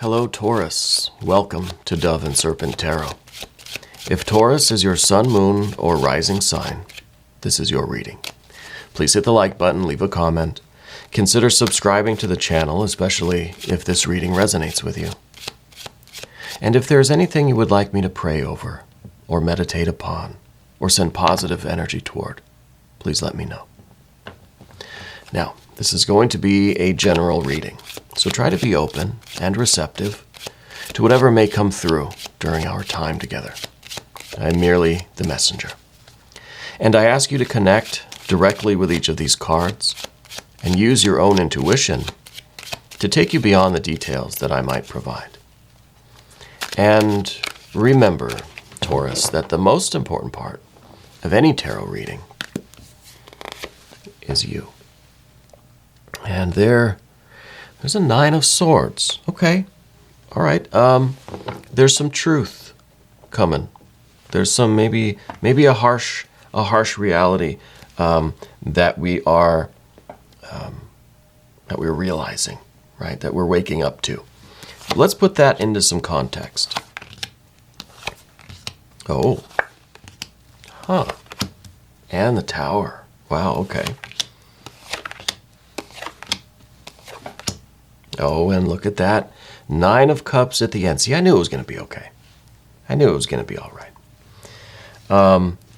Hello, Taurus. Welcome to Dove and Serpent Tarot. If Taurus is your sun, moon, or rising sign, this is your reading. Please hit the like button, leave a comment. Consider subscribing to the channel, especially if this reading resonates with you. And if there is anything you would like me to pray over, or meditate upon, or send positive energy toward, please let me know. Now, this is going to be a general reading, so try to be open and receptive to whatever may come through during our time together. I'm merely the messenger. And I ask you to connect directly with each of these cards and use your own intuition to take you beyond the details that I might provide. And remember, Taurus, that the most important part of any tarot reading is you. And there's a 9 of Swords. Okay. All right. There's some truth coming. There's some maybe a harsh reality that we're realizing, right? That we're waking up to. Let's put that into some context. Oh. Huh. And the Tower. Wow, okay. Oh, and look at that. 9 of Cups at the end. See, I knew it was going to be okay. I knew it was going to be all right.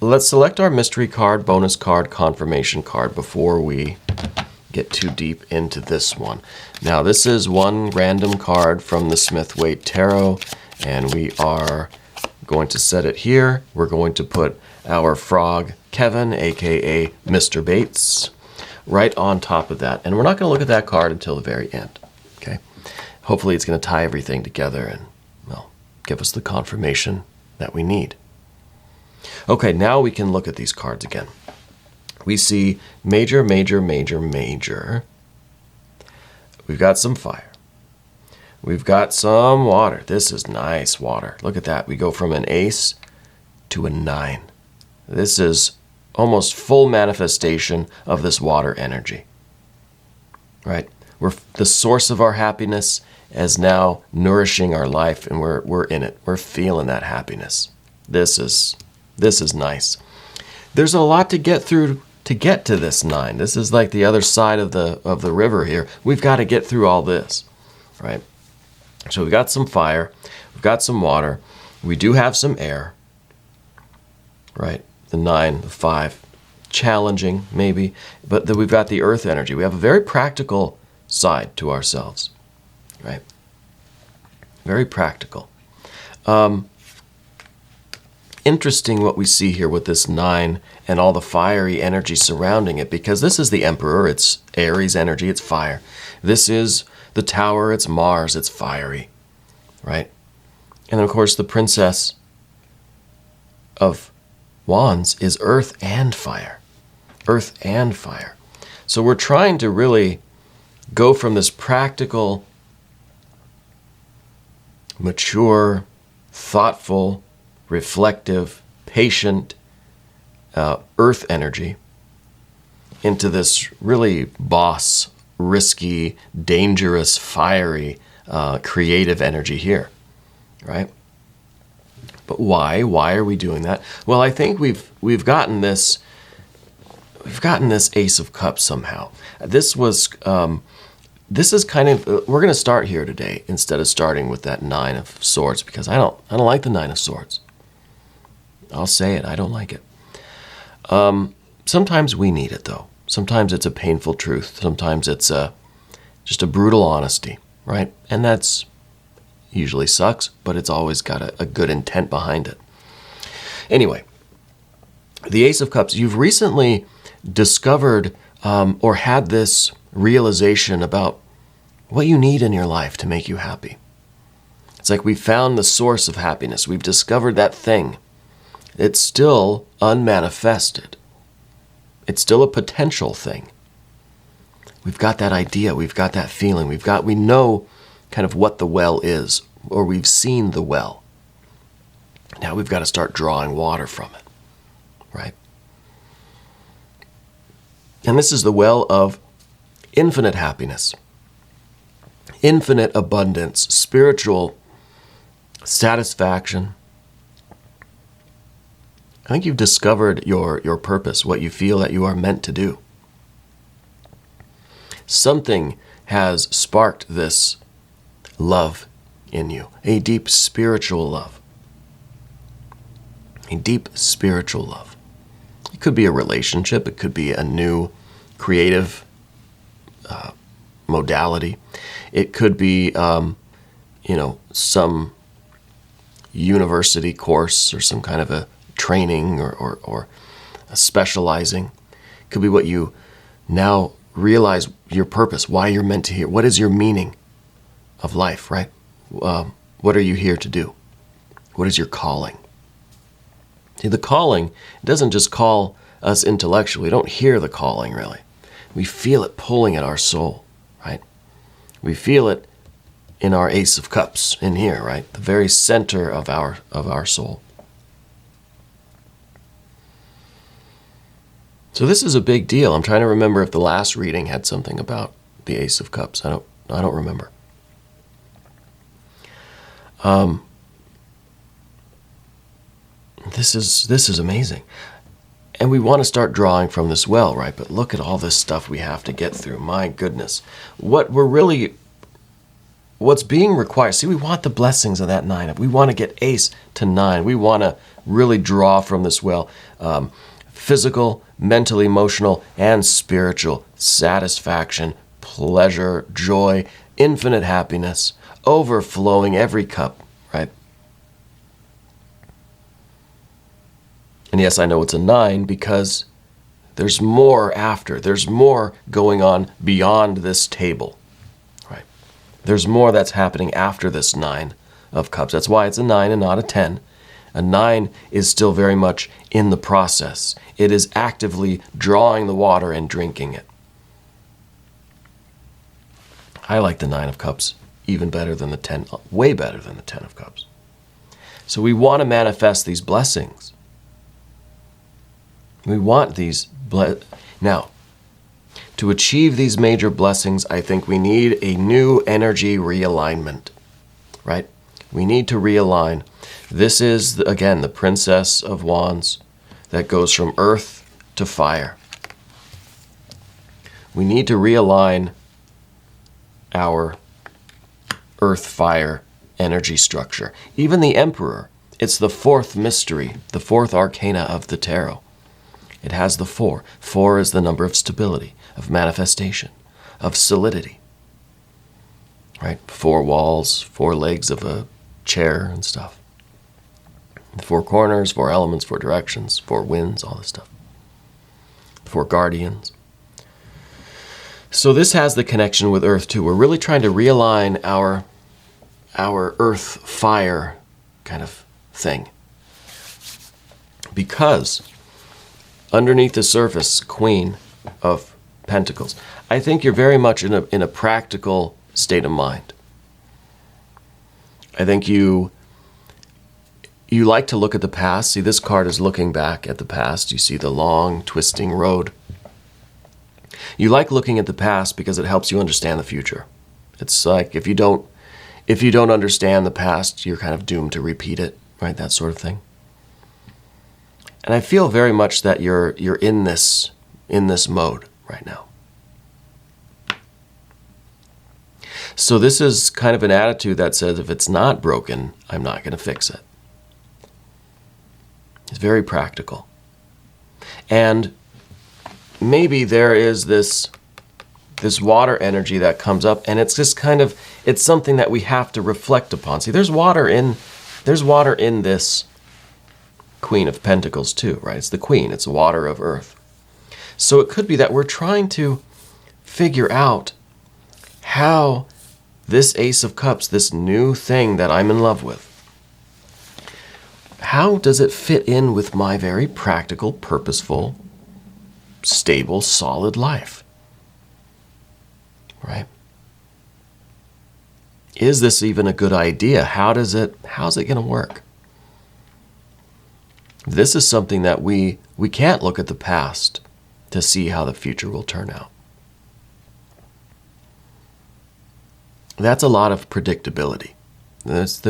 Let's select our mystery card, bonus card, confirmation card before we get too deep into this one. Now, this is one random card from the Smith-Waite Tarot, and we are going to set it here. We're going to put our frog, Kevin, aka Mr. Bates, right on top of that. And we're not going to look at that card until the very end. Okay? Hopefully it's going to tie everything together and, well, give us the confirmation that we need. Okay, now we can look at these cards again. We see major, major, major, major. We've got some fire. We've got some water. This is nice water. Look at that. We go from an ace to a 9. This is almost full manifestation of this water energy. Right? We're the source of our happiness is now nourishing our life, and we're in it. We're feeling that happiness. This is nice. There's a lot to get through to get to this 9. This is like the other side of the river here. We've got to get through all this, right? So we've got some fire, we've got some water, we do have some air, right? The 9, the 5, challenging maybe, but then we've got the earth energy. We have a very practical side to ourselves, right? Very practical. Interesting what we see here with this 9 and all the fiery energy surrounding it, because this is the Emperor, it's Aries energy, it's fire. This is the Tower, it's Mars, it's fiery, right? And of course the Princess of Wands is earth and fire. Earth and fire. So we're trying to really go from this practical, mature, thoughtful, reflective, patient earth energy into this really boss, risky, dangerous, fiery, creative energy here, right? But why? Why are we doing that? Well, I think we've gotten this Ace of Cups somehow. This is kind of, we're going to start here today instead of starting with that 9 of Swords, because I don't like the 9 of Swords. I'll say it, I don't like it. Sometimes we need it though. Sometimes it's a painful truth. Sometimes it's just a brutal honesty, right? And that's usually sucks, but it's always got a good intent behind it. Anyway, the Ace of Cups, you've recently discovered or had this realization about what you need in your life to make you happy. It's like we found the source of happiness. We've discovered that thing. It's still unmanifested. It's still a potential thing. We've got that idea. We've got that feeling. We know kind of what the well is, or we've seen the well. Now we've got to start drawing water from it, right? And this is the well of infinite happiness. infinite abundance, spiritual satisfaction. I think you've discovered your purpose, what you feel that you are meant to do. Something has sparked this love in you, a deep spiritual love. A deep spiritual love. It could be a relationship. It could be a new creative modality. It could be, some university course or some kind of a training or a specializing. It could be what you now realize your purpose, why you're meant to hear. What is your meaning of life, right? What are you here to do? What is your calling? See, the calling doesn't just call us intellectually. We don't hear the calling, really. We feel it pulling at our soul, right? We feel it in our Ace of Cups in here, right? The very center of our soul. So this is a big deal. I'm trying to remember if the last reading had something about the Ace of Cups. I don't remember. This is amazing. And we want to start drawing from this well, right? But look at all this stuff we have to get through. My goodness. What's being required. See, we want the blessings of that 9. We want to get Ace to 9. We want to really draw from this well. Physical, mental, emotional, and spiritual satisfaction, pleasure, joy, infinite happiness, overflowing every cup, right? And yes, I know it's a 9 because there's more after. There's more going on beyond this table, right? There's more that's happening after this 9 of cups. That's why it's a 9 and not a 10. A 9 is still very much in the process. It is actively drawing the water and drinking it. I like the 9 of cups even better than the 10, way better than the 10 of cups. So we want to manifest these blessings. We want these now, to achieve these major blessings, I think we need a new energy realignment, right? We need to realign. This is, again, the Princess of Wands that goes from earth to fire. We need to realign our earth-fire energy structure. Even the Emperor, it's the 4th mystery, the 4th arcana of the tarot. It has the 4. 4 is the number of stability, of manifestation, of solidity. Right? 4 walls, 4 legs of a chair and stuff. 4 corners, 4 elements, 4 directions, 4 winds, all this stuff. 4 guardians. So this has the connection with Earth too. We're really trying to realign our earth fire kind of thing. Because underneath the surface, Queen of Pentacles, I think you're very much in a practical state of mind. I think you like to look at the past. See, this card is looking back at the past. You see the long, twisting road. You like looking at the past because it helps you understand the future. It's like if you don't understand the past, you're kind of doomed to repeat it, right? That sort of thing. And I feel very much that you're in this mode right now. So this is kind of an attitude that says, if it's not broken, I'm not going to fix it. It's very practical. And maybe there is this water energy that comes up, and it's just kind of, it's something that we have to reflect upon. See, there's water in this Queen of Pentacles too, right? It's the Queen, it's water of earth. So it could be that we're trying to figure out how this Ace of Cups, this new thing that I'm in love with, how does it fit in with my very practical, purposeful, stable, solid life? Right? Is this even a good idea? How's it going to work? This is something that we can't look at the past to see how the future will turn out. that's a lot of predictability. That's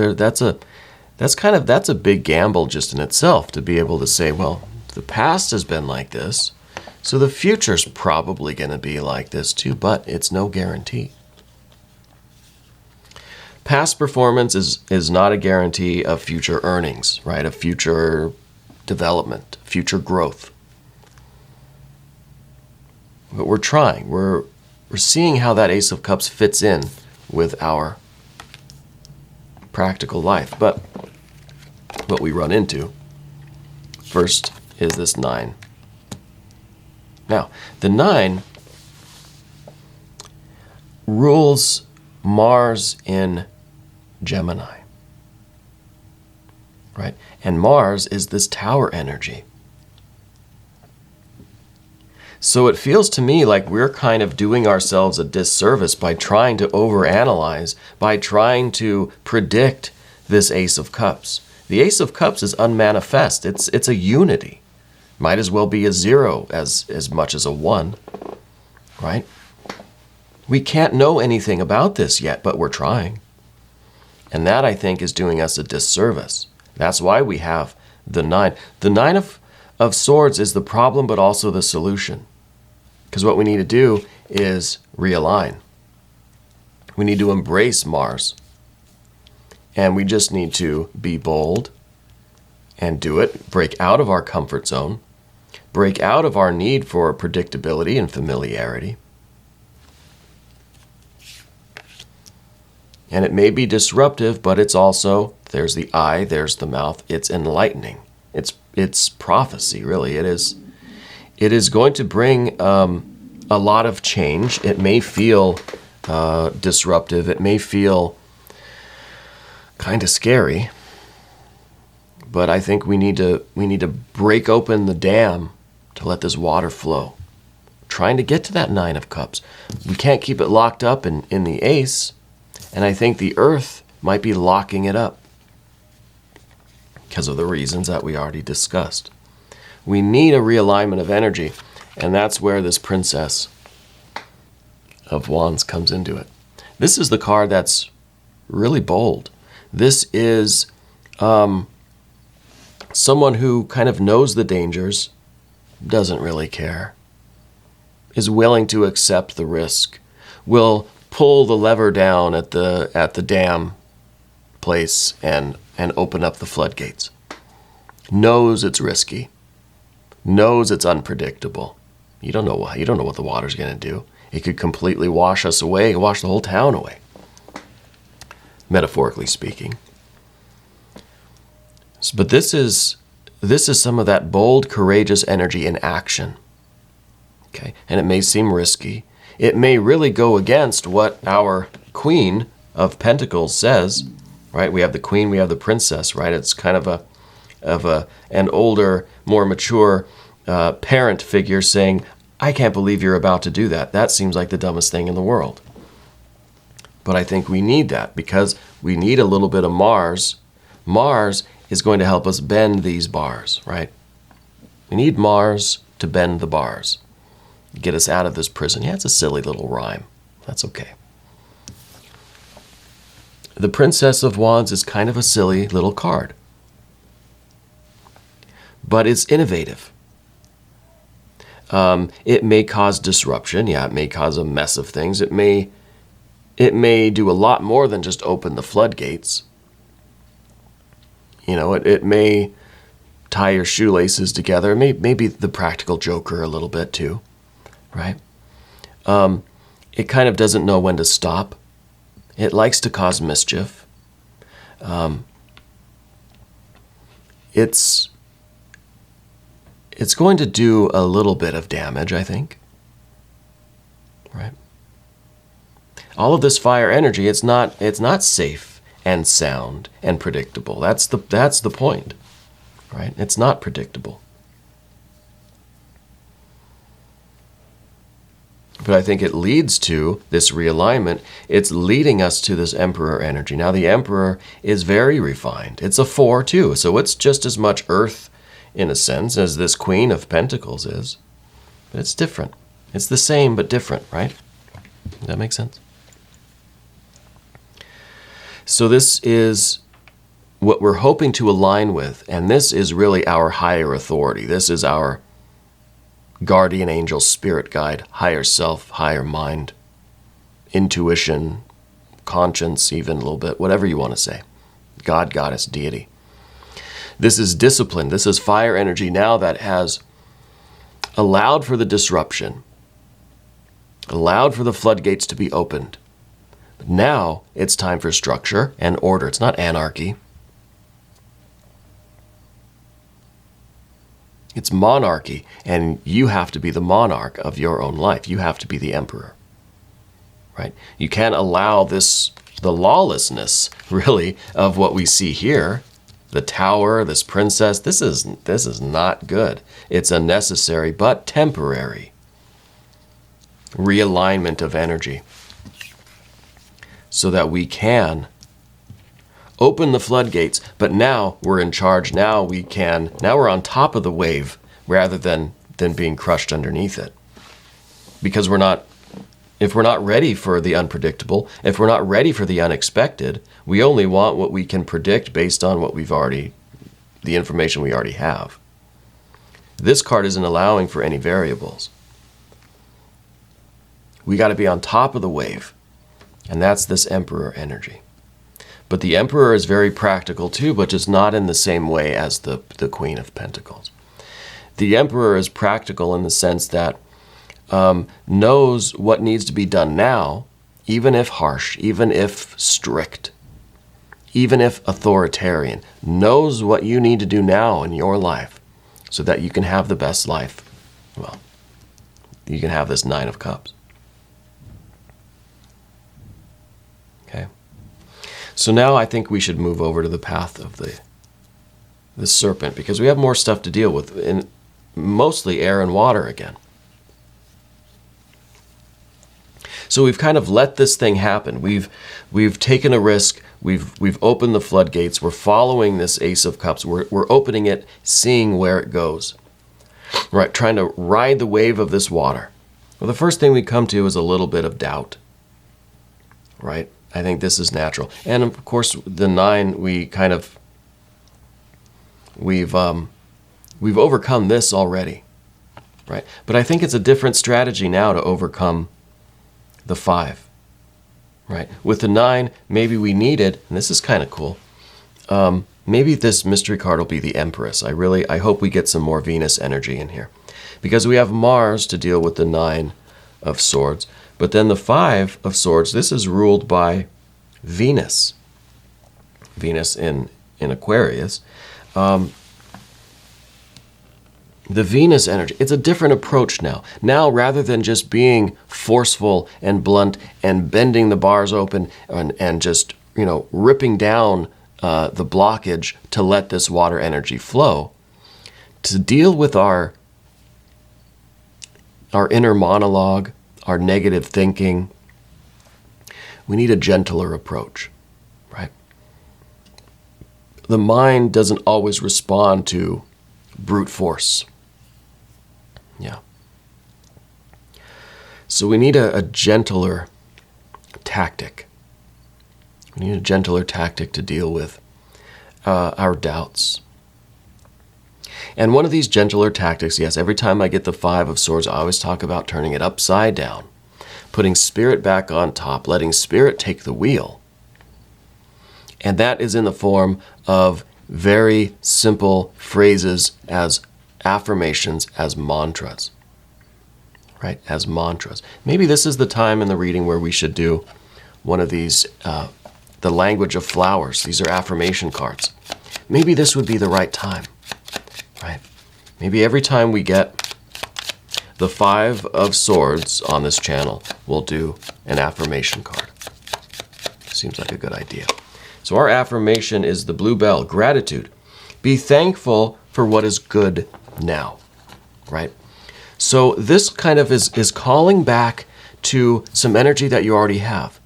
a big gamble just in itself, to be able to say, well, the past has been like this, so the future's probably going to be like this too, but it's no guarantee. Past performance is not a guarantee of future earnings, right? Of future development, future growth. But we're trying. We're seeing how that Ace of Cups fits in with our practical life. But what we run into first is this 9. Now, the 9 rules Mars in Gemini, right? And Mars is this tower energy. So it feels to me like we're kind of doing ourselves a disservice by trying to overanalyze, by trying to predict this Ace of Cups. The Ace of Cups is unmanifest. It's a unity. Might as well be a 0 as much as a 1, right? We can't know anything about this yet, but we're trying. And that, I think, is doing us a disservice. That's why we have the 9. The 9 of Swords is the problem, but also the solution. Because what we need to do is realign. We need to embrace Mars. And we just need to be bold and do it. Break out of our comfort zone. Break out of our need for predictability and familiarity. And it may be disruptive, but it's also, there's the eye, there's the mouth, it's enlightening. It's prophecy, really. It is going to bring a lot of change. It may feel disruptive. It may feel kind of scary. But I think we need to break open the dam to let this water flow. Trying to get to that 9 of Cups. We can't keep it locked up in the Ace. And I think the Earth might be locking it up because of the reasons that we already discussed. We need a realignment of energy, and that's where this Princess of Wands comes into it. This is the card that's really bold. This is someone who kind of knows the dangers, doesn't really care, is willing to accept the risk, will pull the lever down at the dam place and open up the floodgates. Knows it's risky. Knows it's unpredictable. You don't know what the water's going to do. It could completely wash us away, wash the whole town away. Metaphorically speaking. But this is some of that bold, courageous energy in action. Okay? And it may seem risky. It may really go against what our Queen of Pentacles says, right? We have the Queen, we have the Princess, right? It's kind of an older, more mature parent figure saying, I can't believe you're about to do that. That seems like the dumbest thing in the world. But I think we need that because we need a little bit of Mars. Mars is going to help us bend these bars, right? We need Mars to bend the bars. Get us out of this prison. Yeah, it's a silly little rhyme. That's okay. The Princess of Wands is kind of a silly little card. But it's innovative. It may cause disruption. Yeah, it may cause a mess of things. It may do a lot more than just open the floodgates. You know, it may tie your shoelaces together. It may be the practical joker a little bit too. Right? It kind of doesn't know when to stop. It likes to cause mischief. It's going to do a little bit of damage, I think. Right? All of this fire energy, it's not safe and sound and predictable. That's the point. Right? It's not predictable. But I think it leads to this realignment. It's leading us to this Emperor energy. Now, the Emperor is very refined. It's a 4, too. So it's just as much Earth, in a sense, as this Queen of Pentacles is. But it's different. It's the same, but different, right? Does that make sense? So this is what we're hoping to align with, and this is really our higher authority. This is our guardian angel, spirit guide, higher self, higher mind, intuition, conscience, even a little bit, whatever you want to say. God, goddess, deity. This is discipline. This is fire energy now that has allowed for the disruption, allowed for the floodgates to be opened. But now it's time for structure and order. It's not anarchy. It's monarchy, and you have to be the monarch of your own life. You have to be the emperor, right? You can't allow this, the lawlessness, really, of what we see here. The tower, this princess, this is not good. It's unnecessary, but temporary realignment of energy so that we can open the floodgates, but now we're in charge. Now we're on top of the wave rather than being crushed underneath it. Because if we're not ready for the unpredictable, if we're not ready for the unexpected, we only want what we can predict based on the information we already have. This card isn't allowing for any variables. We got to be on top of the wave, and that's this Emperor energy. But the Emperor is very practical too, but just not in the same way as the Queen of Pentacles. The Emperor is practical in the sense that knows what needs to be done now, even if harsh, even if strict, even if authoritarian, knows what you need to do now in your life so that you can have the best life. Well, you can have this Nine of Cups. Okay. So now I think we should move over to the path of the serpent, because we have more stuff to deal with, in mostly air and water again. So we've kind of let this thing happen. We've taken a risk. We've opened the floodgates. We're following this Ace of Cups. We're opening it, seeing where it goes. Right, trying to ride the wave of this water. Well, the first thing we come to is a little bit of doubt. Right? I think this is natural. And of course, the 9, we've overcome this already. Right? But I think it's a different strategy now to overcome the 5, right? With the 9, maybe we needed, and this is kind of cool, maybe this mystery card will be the Empress. I hope we get some more Venus energy in here. Because we have Mars to deal with the 9 of Swords, but then the 5 of Swords, this is ruled by Venus. Venus in Aquarius. The Venus energy, it's a different approach now. Now, rather than just being forceful and blunt and bending the bars open and just, ripping down the blockage to let this water energy flow, to deal with our inner monologue, our negative thinking, we need a gentler approach, right? The mind doesn't always respond to brute force. Yeah. So we need a gentler tactic. We need a gentler tactic to deal with our doubts. And one of these gentler tactics, yes, every time I get the 5 of Swords, I always talk about turning it upside down, putting Spirit back on top, letting Spirit take the wheel. And that is in the form of very simple phrases as affirmations, as mantras, right? As mantras. Maybe this is the time in the reading where we should do one of these, the language of flowers. These are affirmation cards. Maybe this would be the right time, right? Maybe every time we get the 5 of Swords on this channel, we'll do an affirmation card. Seems like a good idea. So our affirmation is the blue bell, gratitude. Be thankful for what is good now, right? So this kind of is calling back to some energy that you already have.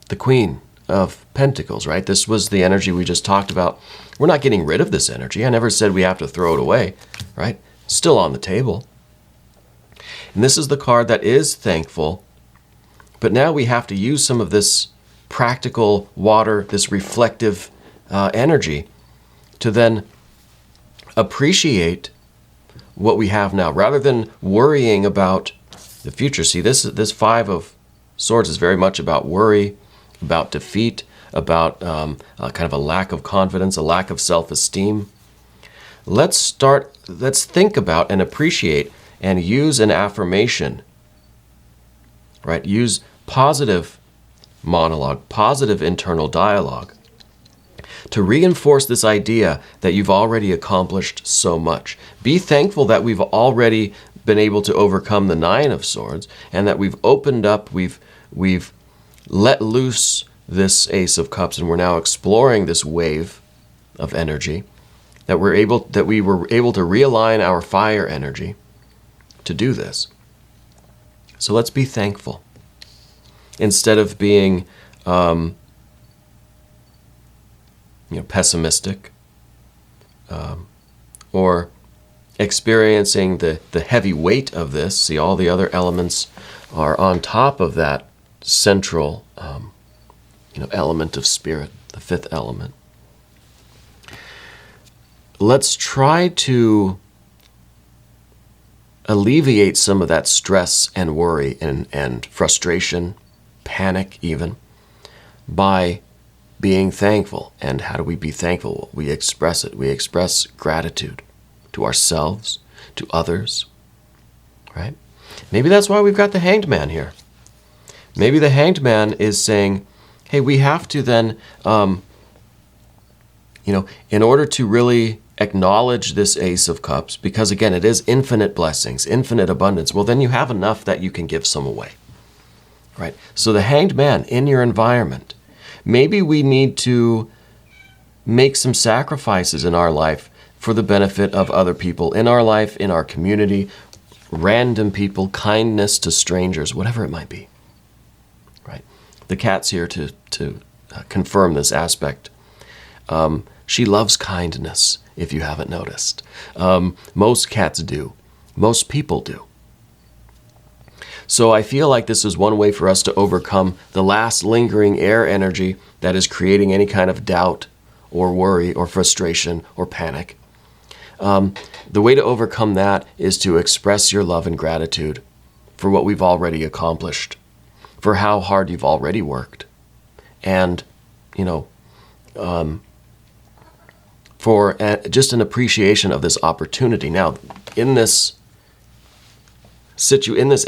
The Queen of Pentacles, right? This was the energy we just talked about. We're not getting rid of this energy. I never said we have to throw it away, right? It's still on the table. And this is the card that is thankful, but now we have to use some of this practical water, this reflective energy, to then appreciate what we have now, rather than worrying about the future. See, this Five of Swords is very much about worry, about defeat, about kind of a lack of confidence, a lack of self-esteem. Let's think about and appreciate and use an affirmation, right? Use positive monologue, positive internal dialogue to reinforce this idea that you've already accomplished so much. Be thankful that we've already been able to overcome the Nine of Swords, and that we've opened up, we've let loose this Ace of Cups, and we're now exploring this wave of energy, that we were able to realign our fire energy to do this. So let's be thankful instead of being pessimistic, or experiencing the heavy weight of this. See, all the other elements are on top of that central element of spirit, the fifth element. Let's try to alleviate some of that stress and worry and frustration, panic even, by being thankful. And how do we be thankful? We express it. We express gratitude to ourselves, to others, right? Maybe that's why we've got the Hanged Man here. Maybe the Hanged Man is saying, hey, we have to then, in order to really acknowledge this Ace of Cups, because again, it is infinite blessings, infinite abundance, well, then you have enough that you can give some away, right? So the Hanged Man in your environment, maybe we need to make some sacrifices in our life for the benefit of other people in our life, in our community, random people, kindness to strangers, whatever it might be, right? The cat's here to confirm this aspect. She loves kindness, if you haven't noticed. Most cats do. Most people do. So I feel like this is one way for us to overcome the last lingering air energy that is creating any kind of doubt or worry or frustration or panic. The way to overcome that is to express your love and gratitude for what we've already accomplished, for how hard you've already worked, and, for just an appreciation of this opportunity. Now, in this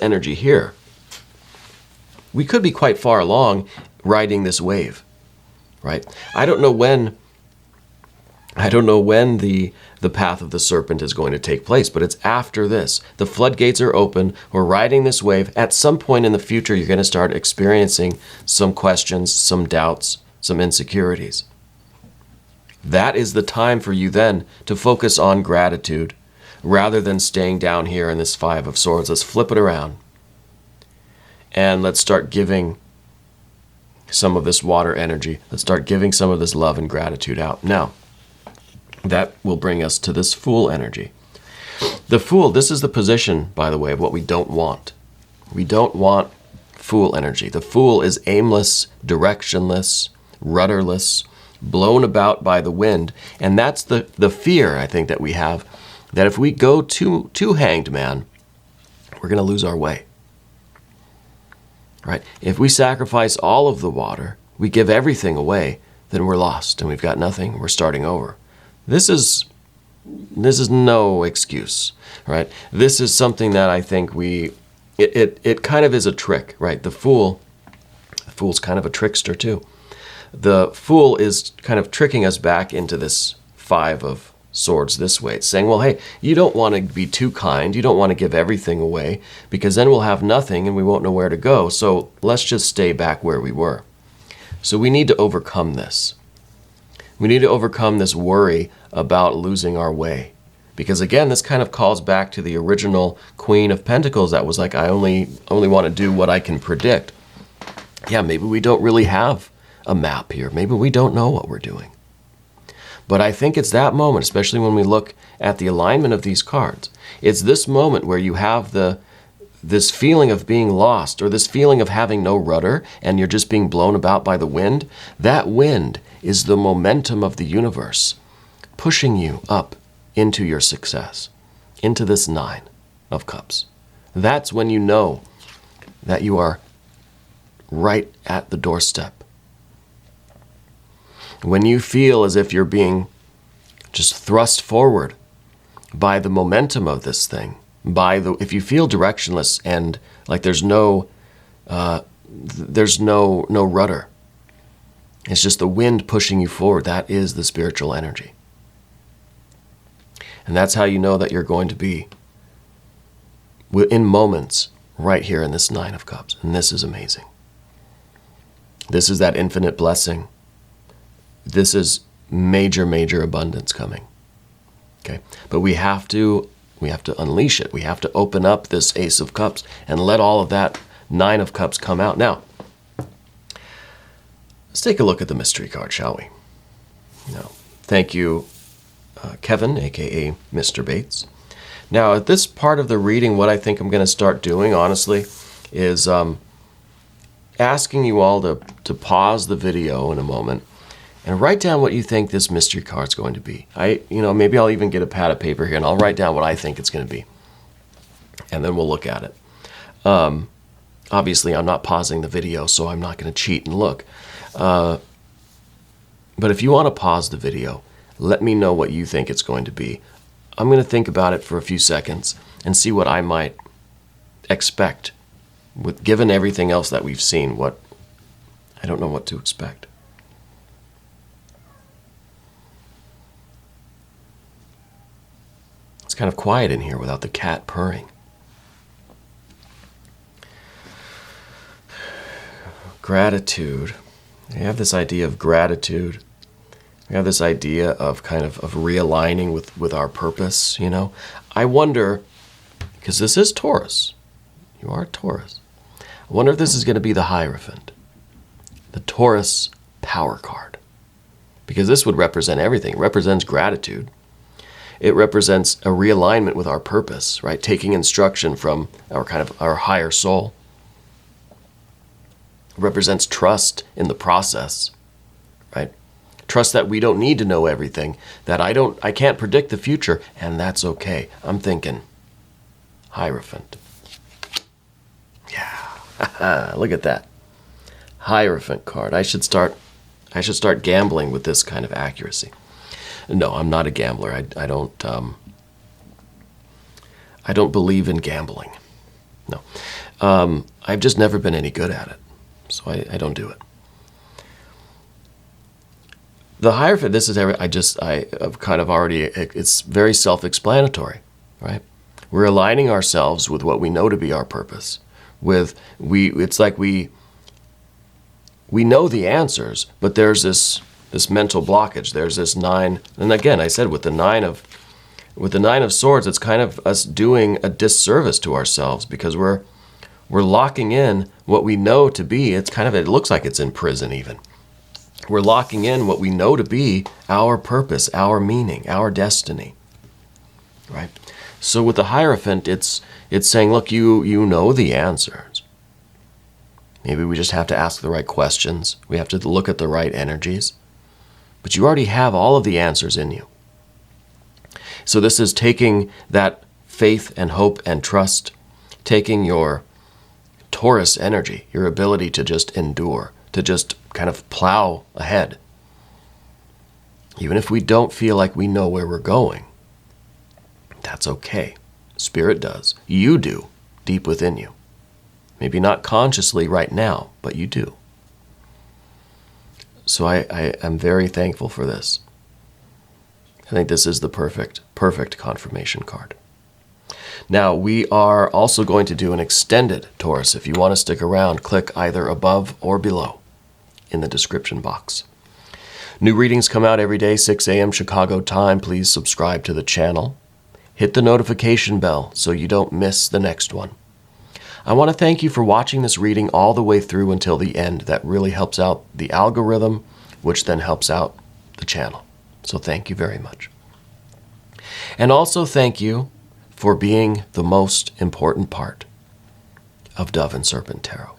energy here, we could be quite far along riding this wave, right? I don't know when the path of the serpent is going to take place, but it's after this. The floodgates are open. We're riding this wave. At some point in the future, you're going to start experiencing some questions, some doubts, some insecurities. That is the time for you then to focus on gratitude rather than staying down here in this Five of Swords. Let's flip it around and let's start giving some of this water energy. Let's start giving some of this love and gratitude out. Now, that will bring us to this Fool energy. The Fool, this is the position, by the way, of what we don't want. We don't want Fool energy. The Fool is aimless, directionless, rudderless, blown about by the wind. And that's the fear, I think, that we have, that if we go to Hanged Man, we're going to lose our way. Right? If we sacrifice all of the water, we give everything away, then we're lost and we've got nothing. We're starting over. This is no excuse, right? This is something that I think it kind of is a trick, right? The Fool's kind of a trickster too. The Fool is kind of tricking us back into this Five of Swords this way. It's saying, well, hey, you don't want to be too kind. You don't want to give everything away, because then we'll have nothing and we won't know where to go. So let's just stay back where we were. So we need to overcome this. We need to overcome this worry about losing our way. Because again, this kind of calls back to the original Queen of Pentacles that was like, I only want to do what I can predict. Yeah, maybe we don't really have a map here. Maybe we don't know what we're doing. But I think it's that moment, especially when we look at the alignment of these cards. It's this moment where you have the this feeling of being lost, or this feeling of having no rudder and you're just being blown about by the wind, that wind is the momentum of the universe pushing you up into your success, into this 9 of Cups. That's when you know that you are right at the doorstep. When you feel as if you're being just thrust forward by the momentum of this thing, if you feel directionless and like there's no rudder, it's just the wind pushing you forward, that is the spiritual energy. And that's how you know that you're going to be in moments right here in this 9 of Cups. And this is amazing. This is that infinite blessing. This is major, major abundance coming. Okay? But we have to unleash it. We have to open up this Ace of Cups and let all of that 9 of Cups come out. Now, let's take a look at the mystery card, shall we? Now, thank you, Kevin, aka Mr. Bates. Now, at this part of the reading, what I think I'm going to start doing, honestly, is asking you all to pause the video in a moment and write down what you think this mystery card is going to be. Maybe I'll even get a pad of paper here and I'll write down what I think it's going to be. And then we'll look at it. Obviously, I'm not pausing the video, so I'm not going to cheat and look. But if you want to pause the video, let me know what you think it's going to be. I'm going to think about it for a few seconds and see what I might expect. Given everything else that we've seen, I don't know what to expect. It's kind of quiet in here without the cat purring. Gratitude. We have this idea of gratitude. We have this idea of kind of realigning with our purpose, I wonder, because this is Taurus. You are Taurus. I wonder if this is going to be the Hierophant, the Taurus power card. Because this would represent everything. It represents gratitude. It represents a realignment with our purpose, right? Taking instruction from our higher soul. It represents trust in the process, right? Trust that we don't need to know everything, that I can't predict the future, and that's okay. I'm thinking Hierophant. Yeah, look at that. Hierophant card. I should start gambling with this kind of accuracy. No, I'm not a gambler. I don't believe in gambling. No. I've just never been any good at it, so I don't do it. The Hierophant, this is I've kind of already, it's very self-explanatory, right? We're aligning ourselves with what we know to be our purpose. It's like we know the answers, but there's this mental blockage. There's this 9, and again, I said with the 9 of Swords, it's kind of us doing a disservice to ourselves because we're locking in what we know to be. It looks like it's in prison even. We're locking in what we know to be our purpose, our meaning, our destiny, right? So with the Hierophant, it's saying, look, you know the answers. Maybe we just have to ask the right questions. We have to look at the right energies. But you already have all of the answers in you. So this is taking that faith and hope and trust, taking your Taurus energy, your ability to just endure, to just kind of plow ahead. Even if we don't feel like we know where we're going, that's okay. Spirit does. You do, deep within you. Maybe not consciously right now, but you do. So I am very thankful for this. I think this is the perfect confirmation card. Now, we are also going to do an extended Taurus. If you want to stick around, click either above or below in the description box. New readings come out every day, 6 a.m. Chicago time. Please subscribe to the channel. Hit the notification bell so you don't miss the next one. I want to thank you for watching this reading all the way through until the end. That really helps out the algorithm, which then helps out the channel. So thank you very much. And also thank you for being the most important part. of Dove and Serpent Tarot.